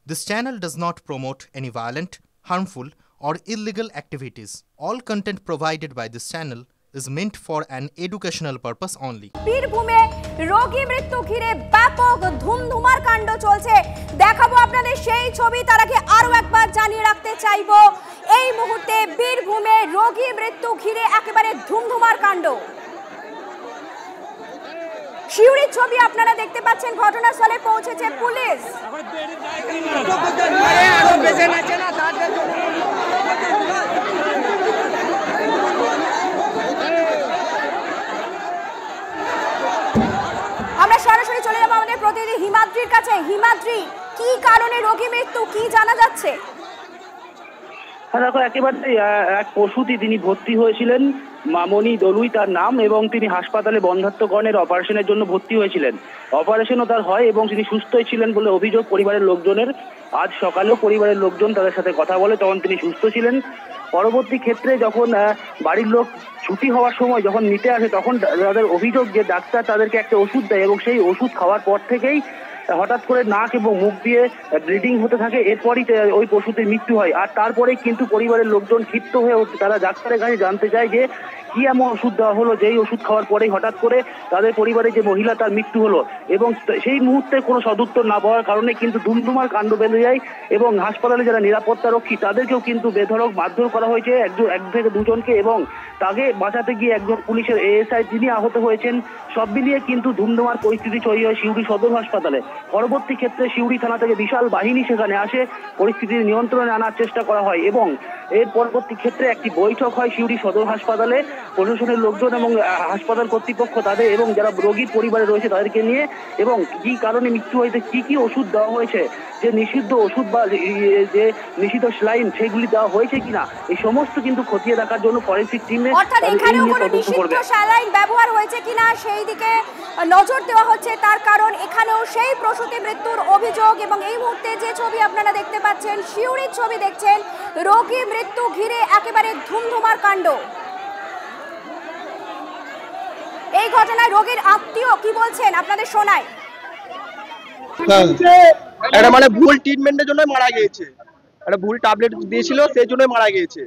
This channel does not promote any violent, harmful, or illegal activities. All content provided by this channel is meant for an educational purpose only. বীরভূমে রোগী মৃত্যু ঘিরে ব্যাপক ধুমধুমার কাণ্ড চলছে। দেখাবো আপনাদের সেই ছবি, তার আগে আরো একবার জানিয়ে রাখতে চাইবো এই মুহূর্তে বীরভূমে রোগী মৃত্যু ঘিরে একেবারে ধুমধুমার কাণ্ড। শিউরির ছবি আপনারা দেখতে পাচ্ছেন, ঘটনাস্থলে পৌঁছেছে পুলিশ। আমরা সরাসরি চলে যাবো আমাদের প্রতিনিধি হিমাদ্রির কাছে। হিমাদ্রি, কি কারণে রোগী মৃত্যু, কি জানা যাচ্ছে? দেখো, একেবারে এক প্রসূতি, তিনি ভর্তি হয়েছিলেন, মামনি দলুই তার নাম, এবং তিনি হাসপাতালে বন্ধ্যাত্বকরণের অপারেশনের জন্য ভর্তি হয়েছিলেন। অপারেশনও তার হয় এবং তিনি সুস্থই ছিলেন বলে অভিযোগ পরিবারের লোকজনের। আজ সকালেও পরিবারের লোকজন তাদের সাথে কথা বলে, তখন তিনি সুস্থ ছিলেন। পরবর্তী ক্ষেত্রে যখন বাড়ির লোক ছুটি হওয়ার সময় যখন নিতে আসে, তখন তাদের অভিযোগ যে ডাক্তার তাদেরকে একটা ওষুধ দেয় এবং সেই ওষুধ খাওয়ার পর থেকেই হঠাৎ করে নাক এবং মুখ দিয়ে ব্লিডিং হতে থাকে। এরপরই ওই পশুটির মৃত্যু হয়। আর তারপরেই কিন্তু পরিবারের লোকজন ক্ষিপ্ত হয়ে ওঠে। তারা ডাক্তারের কাছে জানতে চায় যে কি এমন ওষুধ দেওয়া হলো, যেই ওষুধ খাওয়ার পরেই হঠাৎ করে তাদের পরিবারে যে মহিলা তার মৃত্যু হলো। এবং সেই মুহূর্তে কোনো সদুত্তর না পাওয়ার কারণে কিন্তু ধুমধুমার কাণ্ড বেঁধে যায় এবং হাসপাতালে যারা নিরাপত্তা রক্ষী তাদেরকেও কিন্তু বেধড়ক মারধর করা হয়েছে, এক থেকে দুজনকে, এবং তাকে বাঁচাতে গিয়ে একজন পুলিশের এএসআই তিনি আহত হয়েছেন। সব মিলিয়ে কিন্তু ধুমধুমার পরিস্থিতি তৈরি হয় সিউড়ি সদর হাসপাতালে। পরবর্তী ক্ষেত্রে সিউড়ি থানা থেকে বিশাল বাহিনী সেখানে আসে, পরিস্থিতি নিয়ন্ত্রণে আনার চেষ্টা করা হয় এবং এর পরবর্তী ক্ষেত্রে একটি বৈঠক হয় সিউড়ি সদর হাসপাতালে। প্রশাসনের লোকজন এবং হাসপাতাল কর্তৃপক্ষ তাদের এবং যারা রোগীর পরিবারে রয়েছে তাদেরকে নিয়ে, এবং কি কারণে মৃত্যু হয়েছে, কি ওষুধ দেওয়া হয়েছে, যে নিষিদ্ধ ওষুধ বা যে নিষিদ্ধ স্লাইন সেগুলি দেওয়া হয়েছে কিনা, এই সমস্ত কিন্তু খতিয়ে দেখার জন্য ফরেনসিক টিমে স্যালাইন ব্যবহার হয়েছে কিনা সেই দিকে নজর দেওয়া হচ্ছে। তার কারণ এখানেও সেই প্রসূতি মৃত্যুর অভিযোগ। এবং এই মুহূর্তে যে ছবি আপনারা দেখতে পাচ্ছেন, শিউরির ছবি দেখছেন, রোগী মৃত্যু ঘিরে একেবারে ধুমধুমার কাণ্ড। এই ঘটনায় রোগীর আত্মীয় কি বলছেন আপনাদের শোনায়। এটা মানে ভুল ট্রিটমেন্টের জন্য মারা গিয়েছে, একটা ভুল ট্যাবলেট দিয়েছিল সেই জন্যই মারা গিয়েছে।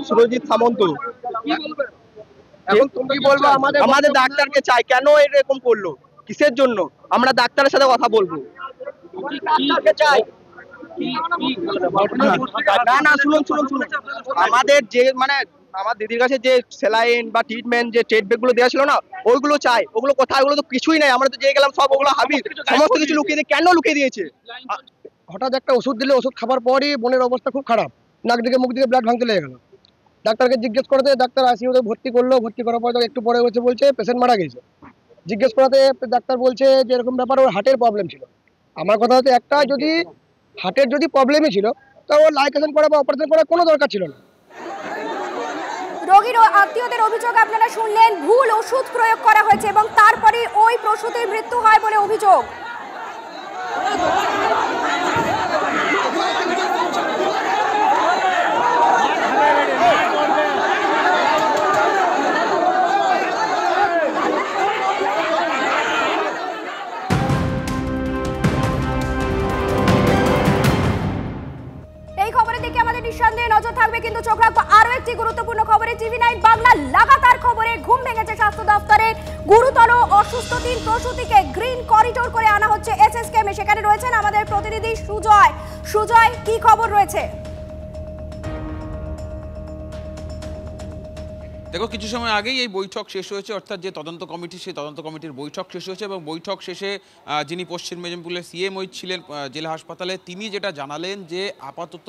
সুরজিৎ সামন্ত। এখন তুমি বলবো আমাদের ডাক্তারকে চাই, কেন এরকম করলো, কিসের জন্য? আমরা ডাক্তারের সাথে কথা বলবো। ডাক্তারকে চাই। না শুনুন, আমাদের যে মানে আমার দিদির কাছে যে স্যালাইন বা ট্রিটমেন্ট যে ট্রিটমেন্ট গুলো দেওয়া ছিল না, ওইগুলো চাই। ওগুলো কোথায়? ওগুলো তো কিছুই নাই। আমরা তো যে গেলাম সব ওগুলো হাবিজ, সমস্ত কিছু লুকিয়ে দিয়ে কেন লুকিয়ে দিয়েছে? হঠাৎ একটা ওষুধ দিলে, ওষুধ খাবার পরই বোনের অবস্থা খুব খারাপ, নাক দিকে মুখ দিকে ব্লাড ভাঙতে লেগে গেল। ডাক্তারকে জিজ্ঞেস করতে ডাক্তার আইসিইউতে ভর্তি করলো, ভর্তি করার পর একটু পরে বলছে পেশেন্ট মারা গেছে। জিজ্ঞেস করাতে ডাক্তার বলছে যে এরকম ব্যাপার, ওর হার্টের প্রবলেম ছিল। আমার কথা হচ্ছে একটা, যদি হার্টের যদি প্রবলেমই ছিল তা ওর লাইকেশন করা বা অপারেশন করার কোনো দরকার ছিল না। রোগীর আত্মীয়দের অভিযোগ আপনারা শুনলেন, ভুল ওষুধ প্রয়োগ করা হয়েছে এবং তারপরে ওই প্রসূতির মৃত্যু হয় বলে অভিযোগ। নিঃসন্দেহে নজর থাকবে, কিন্তু চোখ রাখবো আরো একটি গুরুত্বপূর্ণ খবরে। টিভি9 বাংলা লাগাতার খবরে ঘুম ভেঙেছে স্বাস্থ্য দপ্তরের। গুরুতর অসুস্থ তিন প্রসূতিকে গ্রিন করিডোর করে আনা হচ্ছে এসএসকেএমে। সেখানে রয়েছেন আমাদের প্রতিনিধি সুজয়। সুজয়, কি খবর রয়েছে? দেখো, কিছু সময় আগেই এই বৈঠক শেষ হয়েছে, অর্থাৎ যে তদন্ত কমিটি, সেই তদন্ত কমিটির বৈঠক শেষ হয়েছে এবং বৈঠক শেষে যিনি পশ্চিম মেদিনীপুরের সিএমও ছিলেন জেলা হাসপাতালে, তিনি যেটা জানালেন যে আপাতত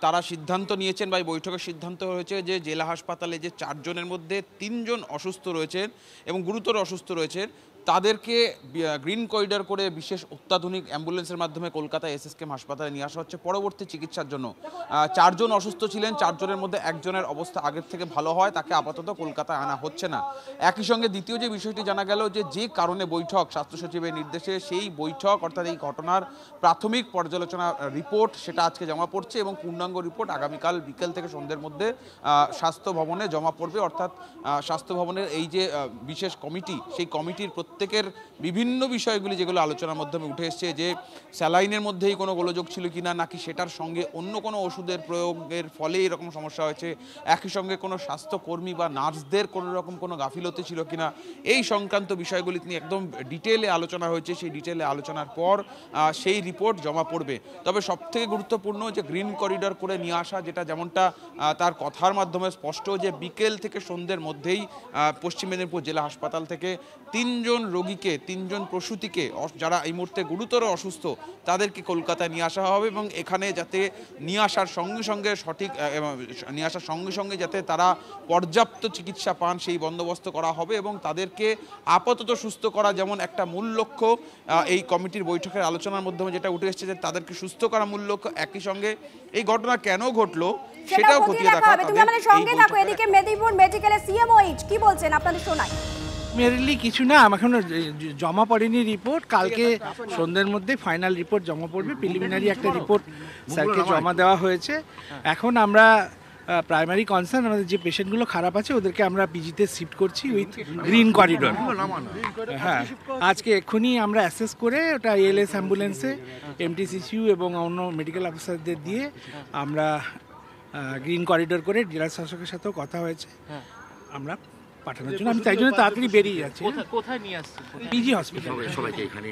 তারা সিদ্ধান্ত নিয়েছেন বা এই বৈঠকের সিদ্ধান্ত হয়েছে যে জেলা হাসপাতালে যে 4 জনের মধ্যে 3 জন অসুস্থ রয়েছেন এবং গুরুতর অসুস্থ রয়েছেন, তাদেরকে গ্রিন করিডর করে বিশেষ অত্যাধুনিক অ্যাম্বুলেন্সের মাধ্যমে কলকাতা এসএসকেএম হাসপাতালে নিয়ে আসা হচ্ছে পরবর্তী চিকিৎসার জন্য। 4 জন অসুস্থ ছিলেন, 4 জনের মধ্যে একজনের অবস্থা আগের থেকে ভালো হয়, তাকে আপাতত কলকাতায় আনা হচ্ছে না। একই সঙ্গে দ্বিতীয় যে বিষয়টি জানা গেল যে কারণে বৈঠক, স্বাস্থ্য সচিবের নির্দেশে সেই বৈঠক অর্থাৎ এই ঘটনার প্রাথমিক পর্যালোচনা রিপোর্ট সেটা আজকে জমা পড়ছে এবং পূর্ণাঙ্গ রিপোর্ট আগামীকাল বিকেল থেকে সন্ধ্যের মধ্যে স্বাস্থ্য ভবনে জমা পড়বে। অর্থাৎ স্বাস্থ্য ভবনের এই যে বিশেষ কমিটি, সেই কমিটির প্রত্যেকের বিভিন্ন বিষয়গুলি যেগুলো আলোচনার মাধ্যমে উঠে এসছে, যে স্যালাইনের মধ্যেই কোনো গোলযোগ ছিল কিনা, নাকি সেটার সঙ্গে অন্য কোনো ওষুধের প্রয়োগের ফলে এরকম সমস্যা হয়েছে, একই সঙ্গে কোনো স্বাস্থ্যকর্মী বা নার্সদের কোনো রকম কোনো গাফিলতি ছিল কিনা, এই সংক্রান্ত বিষয়গুলি তিনি একদম ডিটেলে আলোচনা হয়েছে। সেই ডিটেলে আলোচনার পর সেই রিপোর্ট জমা পড়বে। তবে সবথেকে গুরুত্বপূর্ণ যে গ্রিন করিডর করে নিয়ে আসা, যেটা যেমনটা তার কথার মাধ্যমে স্পষ্ট, যে বিকেল থেকে সন্ধ্যের মধ্যেই পশ্চিম মেদিনীপুর জেলা হাসপাতাল থেকে 3 জন রোগীকে, 3 জন প্রসূতিকে, যারা এই মুহূর্তে গুরুতর অসুস্থ, তাদেরকে কলকাতায় নিয়ে আসা হবে এবং এখানে যাতে নিয়ে আসার সঙ্গে সঙ্গে যাতে তারা পর্যাপ্ত চিকিৎসা পান সেই বন্দোবস্ত করা হবে এবং তাদেরকে আপাতত সুস্থ করা যেমন একটা মূল লক্ষ্য। এই কমিটির বৈঠকের আলোচনার মাধ্যমে যেটা উঠে এসেছে যে তাদেরকে সুস্থ করা মূল লক্ষ্য, একই সঙ্গে এই ঘটনা কেন ঘটলো সেটাও খতিয়ে দেখা হবে। তুমি আমাদের সঙ্গে থাকো। এদিকে মেদিনীপুর মেডিকেলে সিএমওইচ কি বলছেন আপনাদের শোনাই। মেরিলি কিছু না, এখনো জমা পড়েনি রিপোর্ট, কালকে সন্ধ্যের মধ্যে ফাইনাল রিপোর্ট জমা পড়বে। প্রিলিমিনারি একটা রিপোর্ট স্যারকে জমা দেওয়া হয়েছে। এখন আমরা প্রাইমারি কনসার্ন, আমাদের যে পেশেন্টগুলো খারাপ আছে ওদেরকে আমরা পিজিতে শিফট করছি উইথ গ্রিন করিডোর। হ্যাঁ, আজকে এক্ষুনি আমরা অ্যাসেস করে ওটা এএলএস অ্যাম্বুলেন্সে এমটিসিসিউ এবং অন্য মেডিকেল অফিসারদের দিয়ে আমরা গ্রিন করিডোর করে জেলা শাসকের সাথেও কথা হয়েছে, আমরা পাঠানোর জন্য। আমি তাই জন্য তাড়াতাড়ি বেরিয়ে যাচ্ছি। কোথায় নিয়ে আসছে? PG hospital. সবাইকে এখানে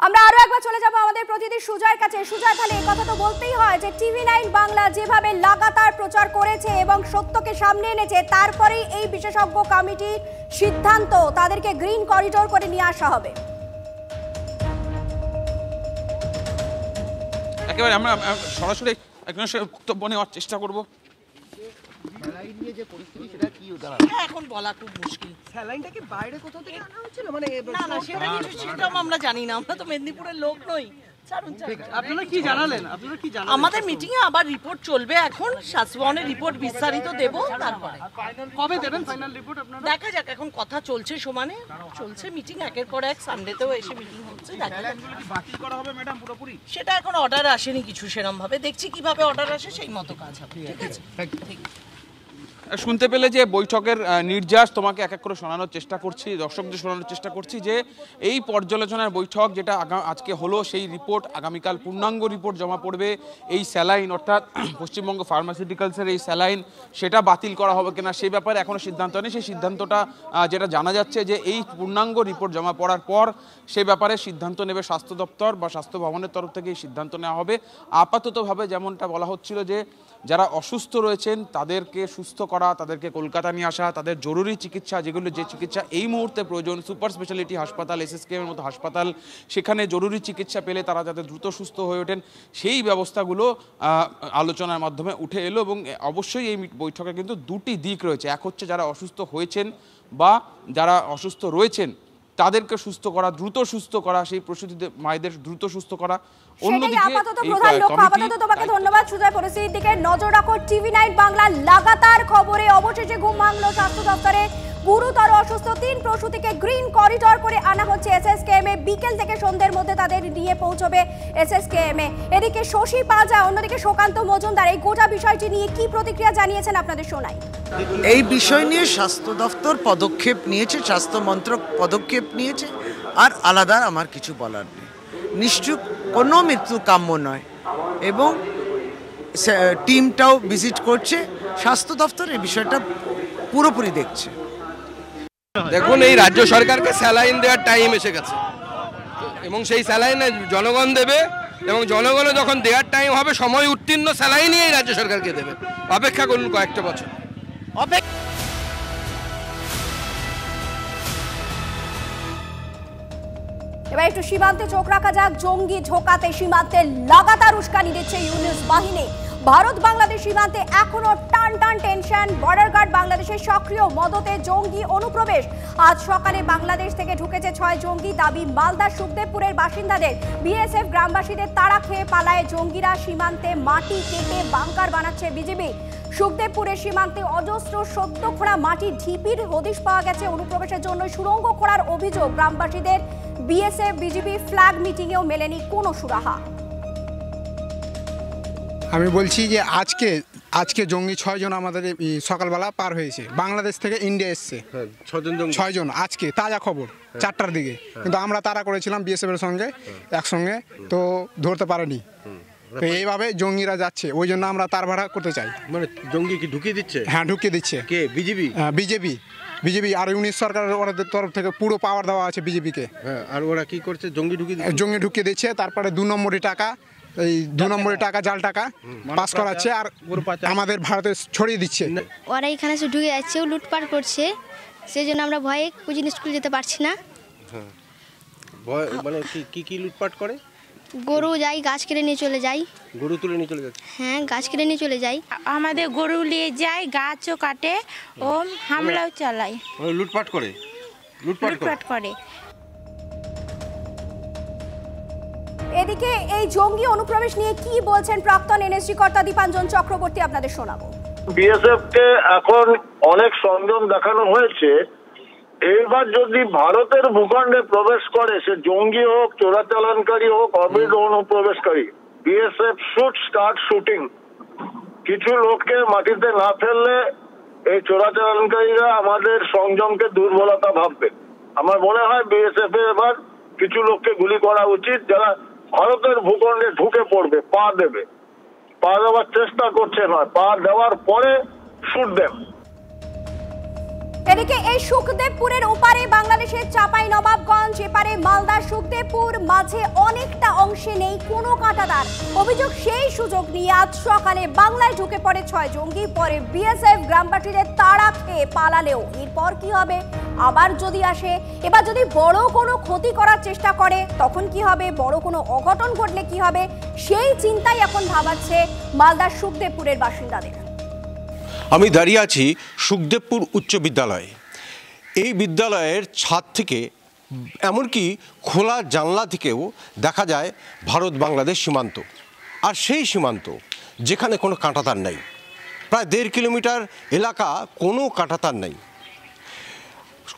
আমরা আরো একবার চলে যাব আমাদের প্রতিনিধি সুজয়ের কাছে। সুজয়, তাহলে এই কথা তো বলতেই হয় যে টিভি9 বাংলা যেভাবে লাগাতার প্রচার করেছে এবং সত্যকে সামনে এনেছে, তারপরেই এই বিশেষজ্ঞ কমিটির সিদ্ধান্ত তাদেরকে গ্রিন করিডোর করে নিয়ে আসা হবে। একেবারে আমরা সরাসরি একজন বক্তব্য নেওয়ার চেষ্টা করব। এখন বলা খুব মুশকিল। স্যালাইনটা কি বাইরে কোথাও থেকে আনা হয়েছিল? মানে না সেটা কিছু সেটাও আমরা জানি না, আমরা তো মেদিনীপুরের লোক নই। আপনারা কি জানালেন? আমাদের মিটিং এ আবার রিপোর্ট চলবে, এখন স্বাস্থ্যভবনের রিপোর্ট বিস্তারিত দেব, তারপরে কবে দেবেন ফাইনাল রিপোর্ট আপনারা? দেখা যাক, এখন কথা চলছে, সমানে চলছে মিটিং, একের পর এক সানডেতেও এসে মিটিং হচ্ছে। দেখা যাক বাতিল করা হবে ম্যাডাম পুরোপুরি? সেটা এখন অর্ডার আসেনি কিছু সেরকম ভাবে, দেখছি কিভাবে অর্ডার আসে সেই মতো কাজ হবে। ঠিক আছে, ঠিক। শুনতে পেলে যে বৈঠকের নির্যাস তোমাকে এক এক করে শোনানোর চেষ্টা করছি, দর্শকদের শোনানোর চেষ্টা করছি যে এই পর্যালোচনার বৈঠক যেটা আজকে হলো, সেই রিপোর্ট আগামীকাল পূর্ণাঙ্গ রিপোর্ট জমা পড়বে। এই স্যালাইন অর্থাৎ পশ্চিমবঙ্গ ফার্মাসিউটিক্যালসের এই স্যালাইন সেটা বাতিল করা হবে কিনা সেই ব্যাপারে এখনও সিদ্ধান্ত নেই। সেই সিদ্ধান্তটা যেটা জানা যাচ্ছে যে এই পূর্ণাঙ্গ রিপোর্ট জমা পড়ার পর সেই ব্যাপারে সিদ্ধান্ত নেবে স্বাস্থ্য দপ্তর বা স্বাস্থ্য ভবনের তরফ থেকে এই সিদ্ধান্ত নেওয়া হবে। আপাততভাবে যেমনটা বলা হচ্ছিল যে যারা অসুস্থ রয়েছেন তাদেরকে সুস্থ করা, তাদেরকে কলকাতা নিয়ে আসা, তাদের জরুরি চিকিৎসা, যেগুলো যে চিকিৎসা এই মুহূর্তে প্রয়োজন, সুপার স্পেশালিটি হাসপাতাল, এসএসকেএমের মতো হাসপাতাল, সেখানে জরুরি চিকিৎসা পেলে তারা যাতে দ্রুত সুস্থ হয়ে ওঠেন, সেই ব্যবস্থাগুলো আলোচনার মাধ্যমে উঠে এলো। এবং অবশ্যই এই বৈঠকে কিন্তু দুটি দিক রয়েছে। এক হচ্ছে যারা অসুস্থ হয়েছেন বা যারা অসুস্থ রয়েছেন তাদেরকে সুস্থ করা, দ্রুত সুস্থ করা, সেই প্রসূতি মায়েদের দ্রুত সুস্থ করা। আপাতত তোমাকে ধন্যবাদ সুজয়। পরিস্থিতির দিকে নজর রাখো। টিভি9 বাংলা লাগাতার খবরে অবশেষে ঘুম ভাঙলো স্বাস্থ্য দপ্তরে। গুরুতর অসুস্থ 3 প্রসূতিকে গ্রিন করিডোর করে আনা হচ্ছে এসএসকেএম এ। বিকেল থেকে সন্ধ্যের মধ্যে তাদের নিয়ে পৌঁছবে এসএসকেএম এ। এদিকে শশী পাজা, অন্যদিকে সুকান্ত মজুমদার, এই গোটা বিষয়টি নিয়ে কি প্রতিক্রিয়া জানিয়েছেন আপনাদের শোনাই। এই বিষয় নিয়ে স্বাস্থ্য দপ্তর পদক্ষেপ নিয়েছে, স্বাস্থ্য মন্ত্রক পদক্ষেপ নিয়েছে, আর আলাদা আমার কিছু বলার নেই। নিশ্চুপ কোনো মৃত্যু কাম্য নয় এবং টিমটাও ভিজিট করছে, স্বাস্থ্য দপ্তর এই বিষয়টা পুরোপুরি দেখছে। দেখুন, এই রাজ্য সরকারকে স্যালাইন দেওয়ার টাইম এসে গেছে এবং সেই স্যালাইন জনগণ দেবে এবং জনগণও যখন দেওয়ার টাইম হবে সময় উত্তীর্ণ স্যালাইনই এই রাজ্য সরকারকে দেবে। অপেক্ষা করুন কয়েকটা বছর। এবার একটু সীমান্তে চোখ রাখা যাক। জঙ্গি ঢোকাতে সীমান্তে লাগাতার উস্কানি দিচ্ছে ইউনিস বাহিনী। ভারত বাংলাদেশ সীমান্তে এখনো টান টান টেনশন। বর্ডার গার্ড বাংলাদেশের সক্রিয় মদতে জঙ্গি অনুপ্রবেশ। আজ সকালে বাংলাদেশ থেকে ঢুকেছে 6 জঙ্গি, দাবি মালদার সুখদেবপুরের বাসিন্দাদের। বিএসএফ গ্রামবাসীদের তাড়া খেয়ে পালায় জঙ্গিরা। সীমান্তে মাটি কেটে বাংকার বানাচ্ছে বিজিবি। সুখদেবপুরের সীমান্তে অজস্র সদ্য খোঁড়া মাটির ঢিপির হদিশ পাওয়া গেছে। অনুপ্রবেশের জন্য সুড়ঙ্গ খোঁড়ার অভিযোগ গ্রামবাসীদের। বিএসএফ বিজিবি ফ্ল্যাগ মিটিংয়েও মেলেনি কোনো সুরাহা। আমি বলছি যে আজকে আজকে জঙ্গি 6 জন আমাদের সকালবেলা পার হয়েছে, বাংলাদেশ থেকে ইন্ডিয়া এসছে। 6 জন আজকে তাজা খবর 4টার দিকে, কিন্তু আমরা তাড়া করেছিলাম বিএসএফ এর সঙ্গে একসঙ্গে, তো ধরতে পারেনি। তো এইভাবে জঙ্গিরা যাচ্ছে, ওই জন্য আমরা তার ভাড়া করতে চাই। মানে জঙ্গি কি ঢুকিয়ে দিচ্ছে? হ্যাঁ, ঢুকিয়ে দিচ্ছে। কে? বিজেপি? বিজেপি আর ইউনিট সরকারের ওদের তরফ থেকে পুরো পাওয়ার দেওয়া আছে বিজেপিকে। হ্যাঁ, আর ওরা কি করছে? জঙ্গি ঢুকিয়ে দিচ্ছে। তারপরে 2 নম্বরে টাকা, এই 2 নম্বরে টাকা, জাল টাকা পাস করাচ্ছে আর আমাদের ভারতে ছড়িয়ে দিচ্ছে। ওরা এখানে এসে ঢুকে যাচ্ছে, লুটপাট করছে, সেই জন্য আমরা ভয়ে কোচিং স্কুল যেতে পারছি না। মানে কি লুটপাট করে? গরু যাই, গাছ কেটে নিয়ে চলে যাই। গরু তুলে নিয়ে চলে যাচ্ছে? হ্যাঁ, গাছ কেটে নিয়ে চলে যাই। আমাদের গরু নিয়ে যায়, গাছও কাটে, ও হামলাও চালায়। লুটপাট করে? লুটপাট করে। এদিকে এই জঙ্গি অনুপ্রবেশ নিয়ে কি বলছেন প্রাক্তন এনএসজি কর্তা দীপাঞ্জন চক্রবর্তী, আপনাদের শোনাবো। বিএসএফ কে এখন অনেক সংযম দেখানো হয়েছে। এইবার যদি ভারতের ভূখণ্ডে প্রবেশ করে, সে জঙ্গি হোক, চোরাচালানকারী হোক, অবৈধ অনুপ্রবেশকারী, বিএসএফ শুড স্টার্ট শুটিং। কিছু লোককে মাটিতে না ফেললে এই চোরাচালানকারীরা আমাদের সংযমকে দুর্বলতা ভাববে। আমার মনে হয় বিএসএফ এর এবার কিছু লোককে গুলি করা উচিত, যারা ভারতের ভূখণ্ডে ঢুকে পড়বে, পা দেবে। পা দেওয়ার চেষ্টা করছে নয়, পা দেওয়ার পরে শুট দেব। এদিকে এই সুখদেবপুরের ওপারে বাংলাদেশের চাঁপাইনবাবগঞ্জ, এপারে মালদা সুখদেবপুর, মাঝে অনেকটা অংশে নেই কোনো কাঁটাতার। অভিযোগ, সেই সুযোগ নিয়ে আজ সকালে বাংলায় ঢুকে পড়ে 6 জঙ্গি। পরে বিএসএফ গ্রামবাসীদের তাড়া খেয়ে পালালেও এরপর কি হবে? আবার যদি আসে, এবার যদি বড় কোনো ক্ষতি করার চেষ্টা করে তখন কি হবে? বড় কোনো অঘটন ঘটলে কি হবে? সেই চিন্তাই এখন ভাবাচ্ছে মালদার সুখদেবপুরের বাসিন্দাদের। আমি দাঁড়িয়ে আছি সুখদেবপুর উচ্চ বিদ্যালয়ে। এই বিদ্যালয়ের ছাদ থেকে, এমনকি খোলা জানলা থেকেও দেখা যায় ভারত বাংলাদেশ সীমান্ত। আর সেই সীমান্ত যেখানে কোনো কাঁটাতার নেই, প্রায় 1.5 কিলোমিটার এলাকা কোনো কাঁটাতার নেই।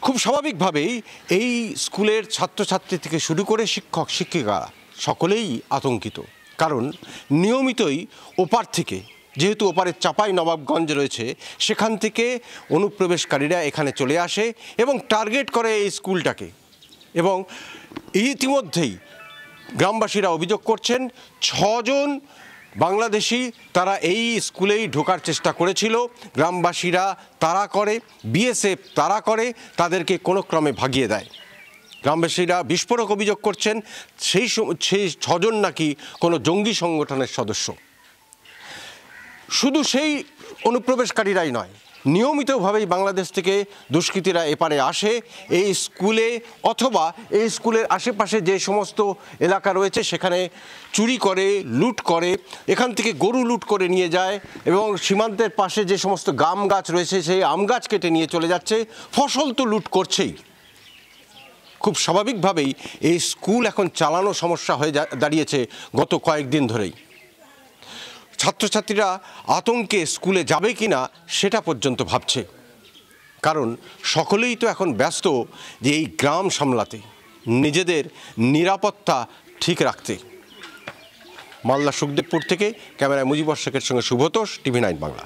খুব স্বাভাবিকভাবেই এই স্কুলের ছাত্রছাত্রী থেকে শুরু করে শিক্ষক শিক্ষিকা সকলেই আতঙ্কিত, কারণ নিয়মিতই ওপার থেকে, যেহেতু ওপারে চাঁপাইনবাবগঞ্জ রয়েছে, সেখান থেকে অনুপ্রবেশকারীরা এখানে চলে আসে এবং টার্গেট করে এই স্কুলটাকে। এবং ইতিমধ্যেই গ্রামবাসীরা অভিযোগ করছেন 6 জন বাংলাদেশি তারা এই স্কুলেই ঢোকার চেষ্টা করেছিল। গ্রামবাসীরা তাড়া করে, বিএসএফ তাড়া করে, তাদেরকে কোনো ক্রমে ভাগিয়ে দেয়। গ্রামবাসীরা বিস্ফোরক অভিযোগ করছেন সেই 6 জন নাকি কোনো জঙ্গি সংগঠনের সদস্য। শুধু সেই অনুপ্রবেশকারীরাই নয়, নিয়মিতভাবেই বাংলাদেশ থেকে দুষ্কৃতীরা এপারে আসে এই স্কুলে, অথবা এই স্কুলের আশেপাশে যে সমস্ত এলাকা রয়েছে সেখানে চুরি করে, লুট করে, এখান থেকে গরু লুট করে নিয়ে যায় এবং সীমান্তের পাশে যে সমস্ত আম গাছ রয়েছে সেই আম গাছ কেটে নিয়ে চলে যাচ্ছে। ফসল তো লুট করছেই। খুব স্বাভাবিকভাবেই এই স্কুল এখন চালানো সমস্যা হয়ে দাঁড়িয়েছে গত কয়েকদিন ধরেই। ছাত্রছাত্রীরা আতঙ্কে স্কুলে যাবে কিনা সেটা পর্যন্ত ভাবছে, কারণ সকলেই তো এখন ব্যস্ত যে এই গ্রাম সামলাতে, নিজেদের নিরাপত্তা ঠিক রাখতে। মালদা সুখদেবপুর থেকে ক্যামেরায় মুজিবর শেখের সঙ্গে শুভতোষ, TV9 বাংলা।